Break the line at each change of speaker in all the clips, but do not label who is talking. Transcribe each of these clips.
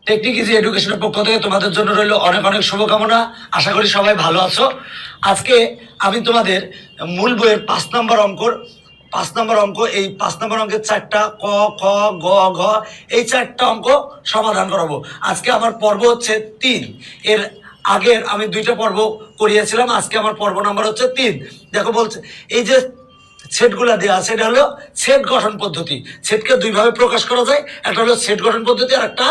Technique easy এডুকেশনের পক্ষ থেকে তোমাদের জন্য রইল অনেক অনেক শুভকামনা। আশা করি সবাই ভালো আছো। আজকে আমি তোমাদের মূল বইয়ের 5 নম্বর অঙ্ক, এই 5 নম্বর অঙ্কের 4টা ক, খ, গ, ঘ, এই 4টা অঙ্ক সমাধান করাবো। আজকে আমার পর্ব হচ্ছে 3। এর আগের আমি 2টা পর্ব করিয়েছিলাম, আজকে আমার পর্ব নাম্বার হচ্ছে 3। দেখো বলছে এই যে সেটগুলা দেওয়া আছে, এটা হলো সেট গঠন পদ্ধতি। সেটকে দুইভাবে প্রকাশ করা যায়, একটা হলো সেট গঠন পদ্ধতি আর একটা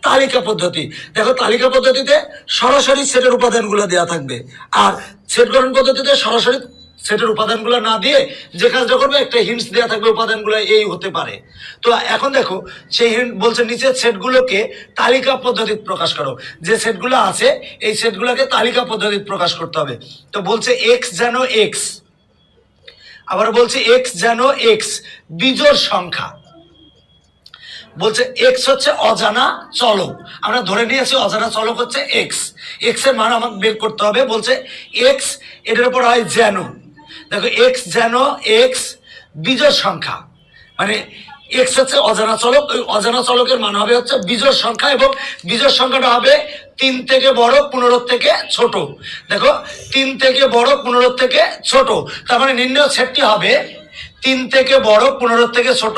তালিকা পদ্ধতি। দেখো তালিকা পদ্ধতিতে সরাসরি সেটের উপাদানগুলো দেওয়া থাকবে, আর সেট গঠন পদ্ধতিতে সরাসরি সেটের উপাদানগুলো না দিয়ে যে কাজটা করবে একটা হিন্টস দেওয়া থাকবে, উপাদানগুলো এই হতে পারে। তো এখন দেখো সেই হিন্ট বলছে নিচের সেটগুলোকে তালিকা পদ্ধতিতে প্রকাশ করো। যে সেটগুলো আছে এই সেটগুলোকে তালিকা পদ্ধতিতে প্রকাশ করতে হবে। তো বলছে এক্স যেন এক্স, আবার বলছে এক্স যেন এক্স বিজোড় সংখ্যা। বলছে এক্স হচ্ছে অজানা চলক, আমরা ধরে নিয়েছি অজানা চলক হচ্ছে এক্স। এক্স এর মান আমাকে বের করতে হবে। বলছে এক্স এটার উপর হয় যেন, দেখো এক্স যেন এক্স বিজোড় সংখ্যা, মানে এক্স হচ্ছে অজানা চলক, ওই অজানা চলকের মান হবে হচ্ছে বিজোড় সংখ্যা, এবং বিজোড় সংখ্যাটা হবে 3 থেকে বড় 15 থেকে ছোট। দেখো 3 থেকে বড় 15 থেকে ছোট, তার মানে নির্ণয় সেটটি হবে 3 থেকে বড় 15 থেকে ছোট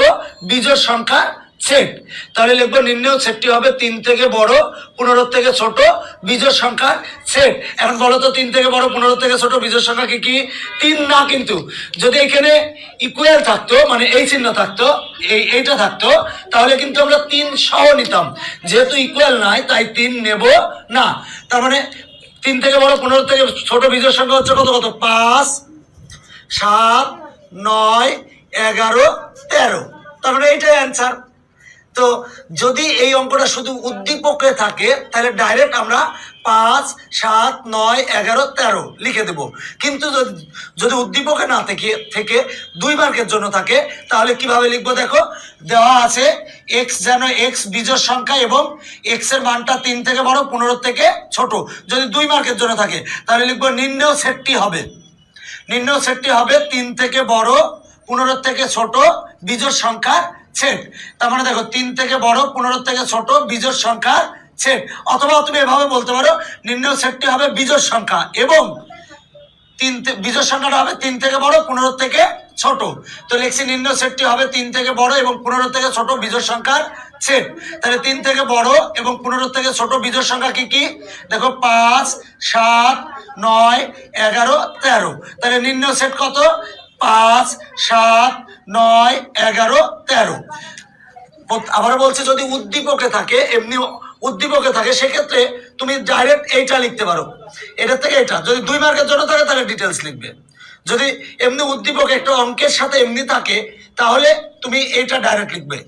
বিজোড় সংখ্যা সেট। তাহলে লিখবো নির্ণয় সেটটি হবে 3 থেকে বড় 15 থেকে ছোট বিজোড় সংখ্যার সেট। এখন বলো তো 3 থেকে বড় 15 থেকে ছোট বিজোড় সংখ্যা কি কি? 3 না, কিন্তু যদি এখানে ইকুয়াল থাকতো, মানে এই চিহ্ন থাকতো, এইটা থাকতো, তাহলে কিন্তু আমরা 3 সহ নিতাম। যেহেতু ইকুয়াল নাই তাই 3 নেব না। তার মানে 3 থেকে বড় 15 থেকে ছোট বিজোড় সংখ্যা হচ্ছে কত কত? 5, 7, 9, 11, 13। তার মানে এইটাই অ্যান্সার। তো যদি এই অঙ্কটা শুধু উদ্দীপকে থাকে তাহলে ডাইরেক্ট আমরা 5, 7, 9, 11, 13 লিখে দেব। কিন্তু যদি উদ্দীপকে না থেকে 2 মার্কের জন্য থাকে তাহলে কিভাবে লিখবো? দেখো দেওয়া আছে এক্স যেন এক্স বিজোড় সংখ্যা এবং এক্স এর মানটা 3 থেকে বড় 15 থেকে ছোট। যদি 2 মার্কের জন্য থাকে তাহলে লিখবো নির্ণয় সেটটি হবে 3 থেকে বড় 15 থেকে ছোট বিজোড় সংখ্যার সেট। তার মানে দেখো 3 থেকে বড় 15 থেকে ছোট বিজোড় সংখ্যার সেট। অথবা তুমি এভাবে বলতে পারো নির্ণয় সেটটি হবে বিজোড় সংখ্যা এবং বিজোড় সংখ্যাটা হবে 3 থেকে বড় 15 থেকে ছোট। তো লিখছি নির্ণয় সেটটি হবে 3 থেকে বড় এবং 15 থেকে ছোট বিজোড় সংখ্যার সেট। তাহলে 3 থেকে বড় এবং 15 থেকে ছোট বিজোড় সংখ্যা কি কি? দেখো 5, 7, 9, 11, 13। তাহলে নির্ণয় সেট কত? 5, 7, 9, 11, 13। আবার বলছে যদি উদ্দীপকে থাকে, এমনি উদ্দীপকে থাকে সেক্ষেত্রে তুমি ডাইরেক্ট এইটা লিখতে পারো, এটার থেকে এটা। যদি 2 মার্কের জন্য থাকে তাহলে ডিটেলস লিখবে। যদি এমনি উদ্দীপক একটা অঙ্কের সাথে এমনি থাকে তাহলে তুমি এইটা ডাইরেক্ট লিখবে।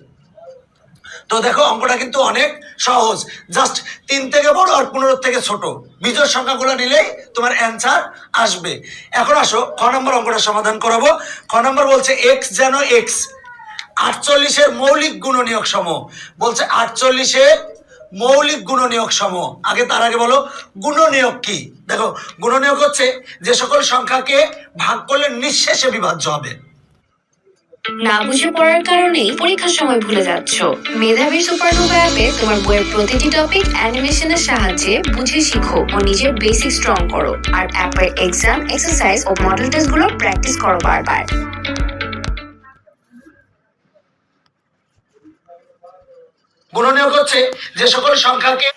তো দেখো অঙ্কটা কিন্তু অনেক সহজ, জাস্ট 3 থেকে বড় আর 15 থেকে ছোট বিজোড় সংখ্যাগুলো নিলেই তোমার অ্যান্সার আসবে। এখন আসো খ নম্বর অঙ্কটা সমাধান করাবো। খ নম্বর বলছে এক্স যেন এক্স 48-এর মৌলিক গুণনীয়ক সম। বলছে 48-এর মৌলিক গুণনীয়ক সম। তার আগে বলো গুণনীয়ক কি? দেখো গুণনীয়ক হচ্ছে যে সকল সংখ্যাকে ভাগ করলে নিঃশেষে বিভাজ্য হবে।
না বুঝে পড়ার কারণেই পরীক্ষার সময় ভুলে যাচ্ছ। মেধাবী সুপারনোভা অ্যাপে তোমার বইয়ের প্রতিটি টপিক অ্যানিমেশনের সাহায্যে বুঝে শিখো ও নিজের বেসিক স্ট্রং করো। আর অ্যাপের এক্সাম, এক্সারসাইজ ও মডেল টেস্টগুলো প্র্যাকটিস করো বারবার।
গুণনীয়ক হচ্ছে যে সকল সংখ্যাকে